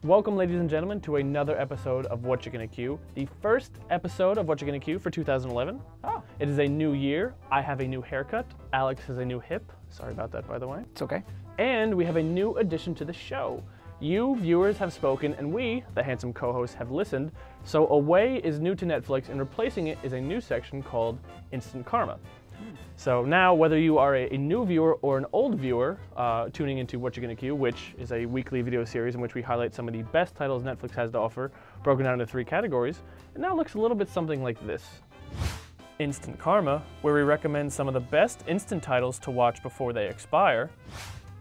Welcome, ladies and gentlemen, to another episode of Whatcha Gonna Queue, the first episode of Whatcha Gonna Queue for 2011. Oh. It is a new year. I have a new haircut. Alex has a new hip. Sorry about that, by the way. It's okay. And we have a new addition to the show. You, viewers, have spoken, and we, the handsome co-hosts, have listened. So Away is new to Netflix, and replacing it is a new section called Instant Karma. So now, whether you are a new viewer or an old viewer tuning into Whatcha Gonna Queue, which is a weekly video series in which we highlight some of the best titles Netflix has to offer, broken down into 3 categories, it now looks a little bit something like this. Instant Karma, where we recommend some of the best instant titles to watch before they expire.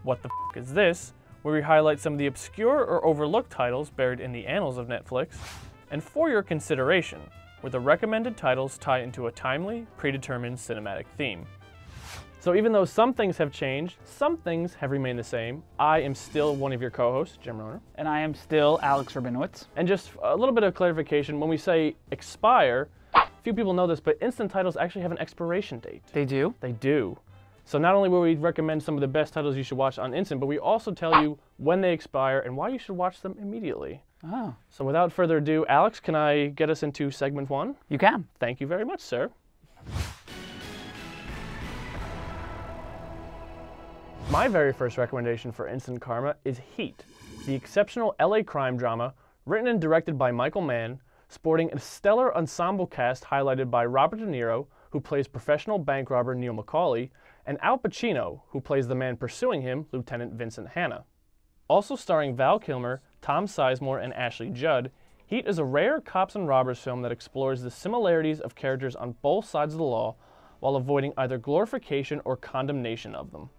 What the F is This, where we highlight some of the obscure or overlooked titles buried in the annals of Netflix. And For Your Consideration, where the recommended titles tie into a timely, predetermined cinematic theme. So even though some things have changed, some things have remained the same. I am still one of your co-hosts, Jim Rohner. And I am still Alex Rabinowitz. And just a little bit of clarification, when we say expire, few people know this, but instant titles actually have an expiration date. They do? They do. So not only will we recommend some of the best titles you should watch on instant, but we also tell you when they expire and why you should watch them immediately. Oh. So without further ado, Alex, can I get us into segment 1? You can. Thank you very much, sir. My very first recommendation for Instant Karma is Heat, the exceptional LA crime drama written and directed by Michael Mann, sporting a stellar ensemble cast highlighted by Robert De Niro, who plays professional bank robber Neil McCauley, and Al Pacino, who plays the man pursuing him, Lieutenant Vincent Hanna. Also starring Val Kilmer, Tom Sizemore, and Ashley Judd, Heat is a rare cops and robbers film that explores the similarities of characters on both sides of the law while avoiding either glorification or condemnation of them.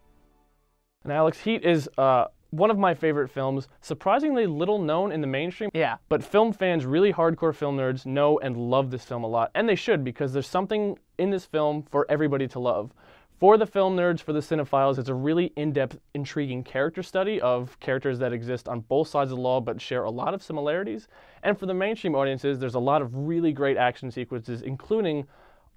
And Alex, Heat is one of my favorite films, surprisingly little known in the mainstream. Yeah. But film fans, really hardcore film nerds, know and love this film a lot. And they should, because there's something in this film for everybody to love. For the film nerds, for the cinephiles, it's a really in-depth, intriguing character study of characters that exist on both sides of the law but share a lot of similarities. And for the mainstream audiences, there's a lot of really great action sequences, including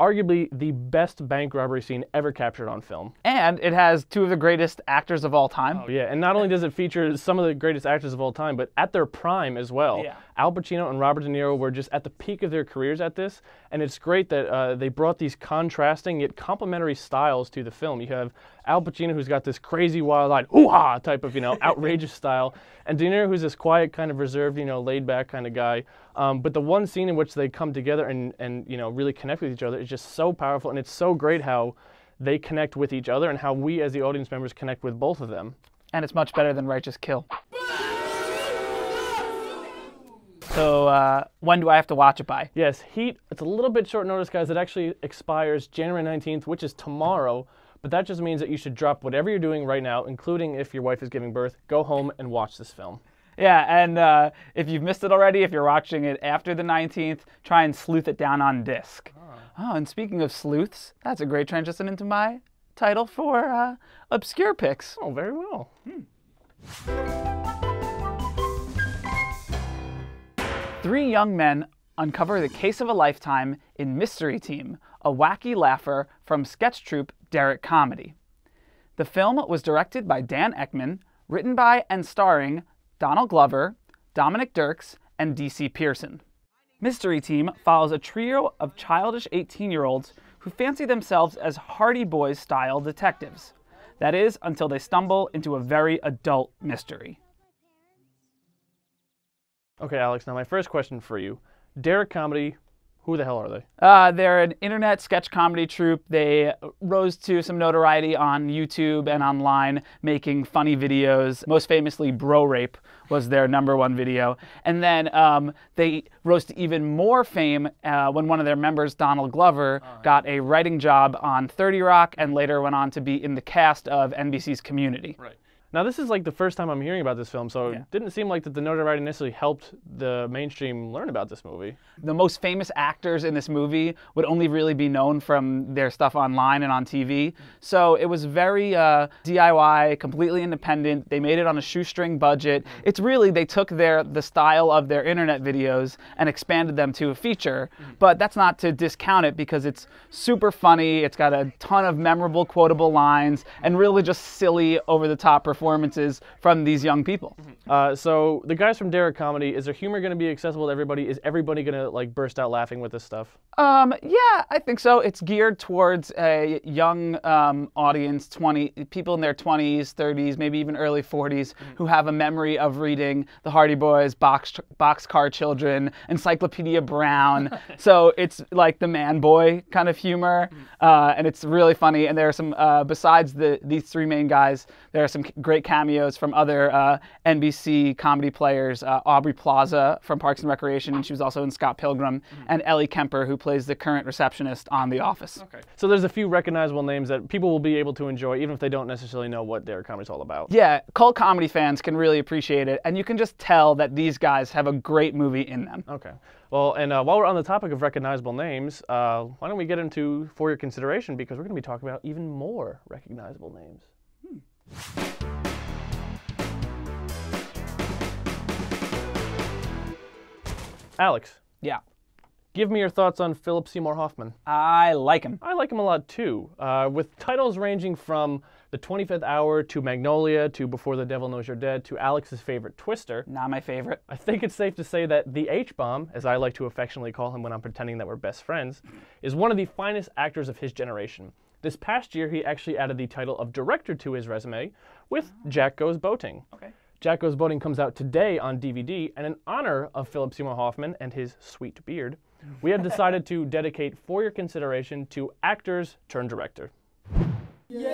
arguably the best bank robbery scene ever captured on film. And it has 2 of the greatest actors of all time. Oh yeah, and not only does it feature some of the greatest actors of all time, but at their prime as well. Yeah. Al Pacino and Robert De Niro were just at the peak of their careers at this, and it's great that they brought these contrasting yet complementary styles to the film. You have Al Pacino, who's got this crazy, wild-eyed, hoo-ha type of, outrageous style, and De Niro, who's this quiet, kind of reserved, laid-back kind of guy. But the one scene in which they come together and really connect with each other is just so powerful, and it's so great how they connect with each other and how we as the audience members connect with both of them. And it's much better than Righteous Kill. So when do I have to watch it by? Yes, Heat, it's a little bit short notice, guys. It actually expires January 19th, which is tomorrow. But that just means that you should drop whatever you're doing right now, including if your wife is giving birth, go home and watch this film. Yeah, and if you've missed it already, if you're watching it after the 19th, try and sleuth it down on disc. Oh, and speaking of sleuths, that's a great transition into my title for Obscure Picks. Oh, very well. 3 young men uncover the case of a lifetime in Mystery Team, a wacky laugher from sketch troupe Derrick Comedy. The film was directed by Dan Eckman, written by and starring Donald Glover, Dominic Dirks, and D.C. Pearson. Mystery Team follows a trio of childish 18-year-olds who fancy themselves as Hardy Boys-style detectives. That is, until they stumble into a very adult mystery. Okay, Alex, now my first question for you. Derrick Comedy, who the hell are they? They're an internet sketch comedy troupe. They rose to some notoriety on YouTube and online, making funny videos. Most famously, Bro Rape was their #1 video. And then they rose to even more fame when one of their members, Donald Glover, got a writing job on 30 Rock and later went on to be in the cast of NBC's Community. Right. Now, this is like the first time I'm hearing about this film, so it didn't seem like that the notoriety necessarily helped the mainstream learn about this movie. The most famous actors in this movie would only really be known from their stuff online and on TV. So it was very DIY, completely independent. They made it on a shoestring budget. It's really, they took the style of their internet videos and expanded them to a feature. But that's not to discount it because it's super funny. It's got a ton of memorable, quotable lines and really just silly, over-the-top performances. performances from these young people. So the guys from Derrick Comedy, is their humor going to be accessible to everybody? Is everybody going to like burst out laughing with this stuff? Yeah, I think so. It's geared towards a young audience, people in their 20s, 30s, maybe even early 40s, who have a memory of reading The Hardy Boys, Boxcar Children, Encyclopedia Brown. So it's like the man boy kind of humor, and it's really funny. And there are some, besides these three main guys, there are some great cameos from other NBC comedy players. Aubrey Plaza from Parks and Recreation, and she was also in Scott Pilgrim, and Ellie Kemper, who plays the current receptionist on The Office. Okay. So there's a few recognizable names that people will be able to enjoy, even if they don't necessarily know what Derrick Comedy's all about. Yeah, cult comedy fans can really appreciate it, and you can just tell that these guys have a great movie in them. Okay. Well, and while we're on the topic of recognizable names, why don't we get into For Your Consideration, because we're going to be talking about even more recognizable names. Alex. Yeah. Give me your thoughts on Philip Seymour Hoffman. I like him. I like him a lot too, with titles ranging from The 25th Hour to Magnolia to Before the Devil Knows You're Dead to Alex's favorite, Twister. Not my favorite. I think it's safe to say that the H-Bomb, as I like to affectionately call him when I'm pretending that we're best friends, is one of the finest actors of his generation. This past year, he actually added the title of director to his resume with Jack Goes Boating. Okay. Jack Goes Boating comes out today on DVD, and in honor of Philip Seymour Hoffman and his sweet beard, we have decided to dedicate For Your Consideration to actors turned director. Yay!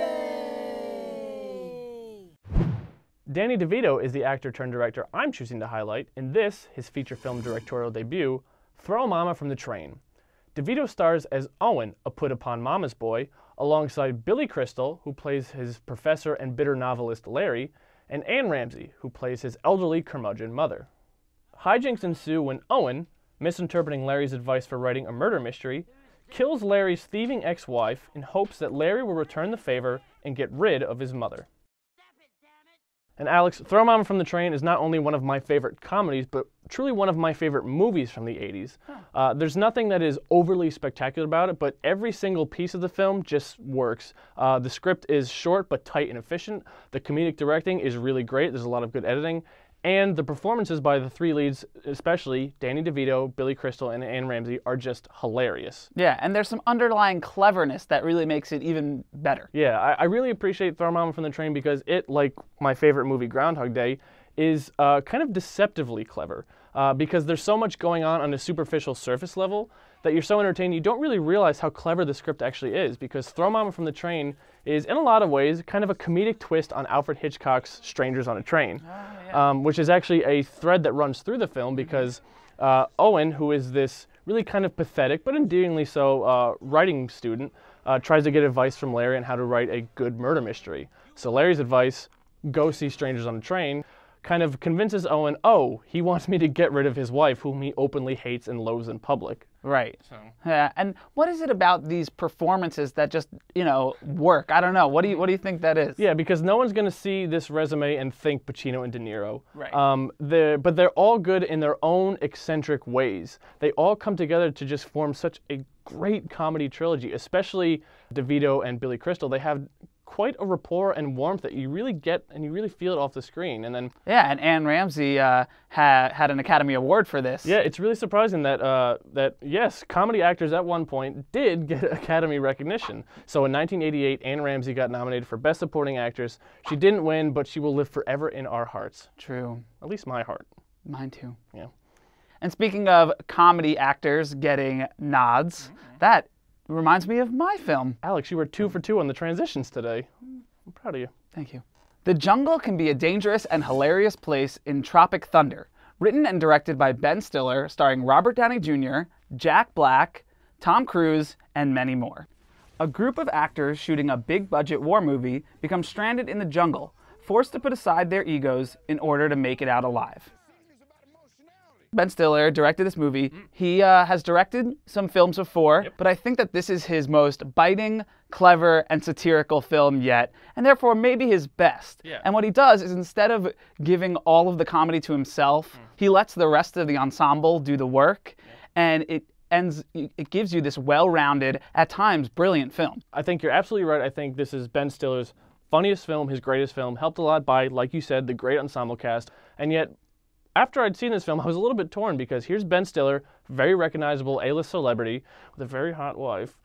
Danny DeVito is the actor turned director I'm choosing to highlight in this, his feature film directorial debut, Throw Mama from the Train. DeVito stars as Owen, a put-upon mama's boy, alongside Billy Crystal, who plays his professor and bitter novelist Larry, and Anne Ramsey, who plays his elderly curmudgeon mother. Hijinks ensue when Owen, misinterpreting Larry's advice for writing a murder mystery, kills Larry's thieving ex-wife in hopes that Larry will return the favor and get rid of his mother. And Alex, Throw Mama from the Train is not only one of my favorite comedies, but truly one of my favorite movies from the 80s. There's nothing that is overly spectacular about it, but every single piece of the film just works. The script is short but tight and efficient. The comedic directing is really great. There's a lot of good editing. And the performances by the three leads, especially Danny DeVito, Billy Crystal, and Anne Ramsey, are just hilarious. Yeah, and there's some underlying cleverness that really makes it even better. Yeah, I really appreciate Throw Mama from the Train because it, like my favorite movie, Groundhog Day, is kind of deceptively clever. Because there's so much going on a superficial surface level that you're so entertained you don't really realize how clever the script actually is, because Throw Mama from the Train is, in a lot of ways, kind of a comedic twist on Alfred Hitchcock's Strangers on a Train, which is actually a thread that runs through the film because Owen, who is this really kind of pathetic, but endearingly so, writing student, tries to get advice from Larry on how to write a good murder mystery. So Larry's advice, go see Strangers on a Train, kind of convinces Owen, oh, he wants me to get rid of his wife, whom he openly hates and loathes in public. Right. So. Yeah. And what is it about these performances that just, work? I don't know. What do you think that is? Yeah, because no one's going to see this resume and think Pacino and De Niro. Right. But they're all good in their own eccentric ways. They all come together to just form such a great comedy trilogy, especially DeVito and Billy Crystal. They have quite a rapport and warmth that you really get and you really feel it off the screen. And then and Anne Ramsey had an Academy Award for this. Yeah, it's really surprising that yes, comedy actors at one point did get Academy recognition. So in 1988, Anne Ramsey got nominated for Best Supporting Actress. She didn't win, but she will live forever in our hearts. True. At least my heart. Mine too. Yeah. And speaking of comedy actors getting nods, that reminds me of my film. Alex, you were 2 for 2 on the transitions today. I'm proud of you. Thank you. The jungle can be a dangerous and hilarious place in Tropic Thunder. Written and directed by Ben Stiller, starring Robert Downey Jr., Jack Black, Tom Cruise, and many more. A group of actors shooting a big-budget war movie become stranded in the jungle, forced to put aside their egos in order to make it out alive. Ben Stiller directed this movie. He has directed some films before, but I think that this is his most biting, clever, and satirical film yet, and therefore maybe his best. Yeah. And what he does is, instead of giving all of the comedy to himself, he lets the rest of the ensemble do the work, and it gives you this well-rounded, at times brilliant film. I think you're absolutely right. I think this is Ben Stiller's funniest film, his greatest film, helped a lot by, like you said, the great ensemble cast. And yet, after I'd seen this film, I was a little bit torn because here's Ben Stiller, very recognizable A-list celebrity with a very hot wife,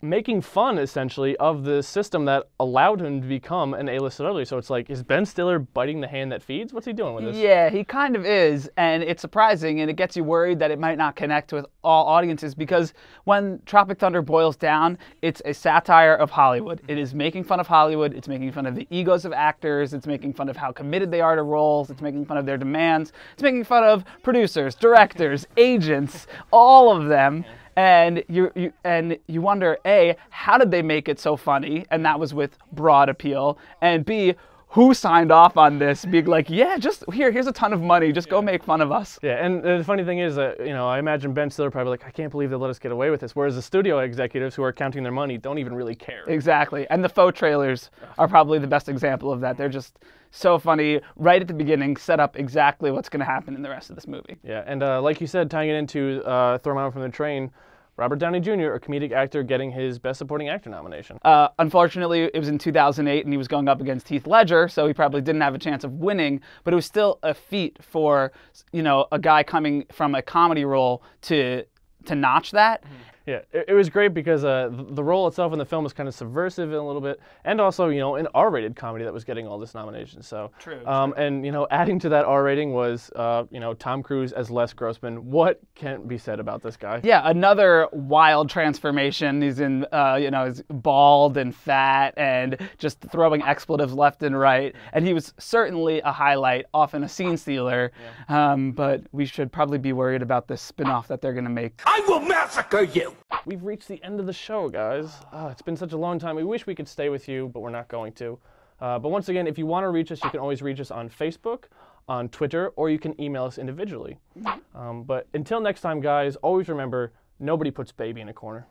making fun, essentially, of the system that allowed him to become an A-list celebrity. So it's like, is Ben Stiller biting the hand that feeds? What's he doing with this? Yeah, he kind of is, and it's surprising, and it gets you worried that it might not connect with all audiences, because when Tropic Thunder boils down, it's a satire of Hollywood. It is making fun of Hollywood, it's making fun of the egos of actors, it's making fun of how committed they are to roles, it's making fun of their demands, it's making fun of producers, directors, agents, all of them. And you wonder, A, how did they make it so funny? And that was with broad appeal. And B, who signed off on this? Being like, yeah, just here's a ton of money. Just go make fun of us. Yeah, and the funny thing is that, I imagine Ben Stiller probably like, I can't believe they let us get away with this. Whereas the studio executives who are counting their money don't even really care. Exactly. And the faux trailers are probably the best example of that. They're just so funny, right at the beginning, set up exactly what's going to happen in the rest of this movie. Yeah, and like you said, tying it into Throw 'em Out from the Train, Robert Downey Jr., a comedic actor, getting his Best Supporting Actor nomination. Unfortunately, it was in 2008, and he was going up against Heath Ledger, so he probably didn't have a chance of winning, but it was still a feat for, a guy coming from a comedy role to notch that. Yeah, it was great because the role itself in the film was kind of subversive a little bit, and also, an R-rated comedy that was getting all this nominations. So, True. And adding to that R rating was, Tom Cruise as Les Grossman. What can be said about this guy? Yeah, another wild transformation. He's in, he's bald and fat and just throwing expletives left and right. And he was certainly a highlight, often a scene stealer. Yeah. But we should probably be worried about this spin-off that they're going to make. I will massacre you! We've reached the end of the show, guys. It's been such a long time. We wish we could stay with you, but we're not going to. But once again, if you want to reach us, you can always reach us on Facebook, on Twitter, or you can email us individually. But until next time, guys, always remember, nobody puts baby in a corner.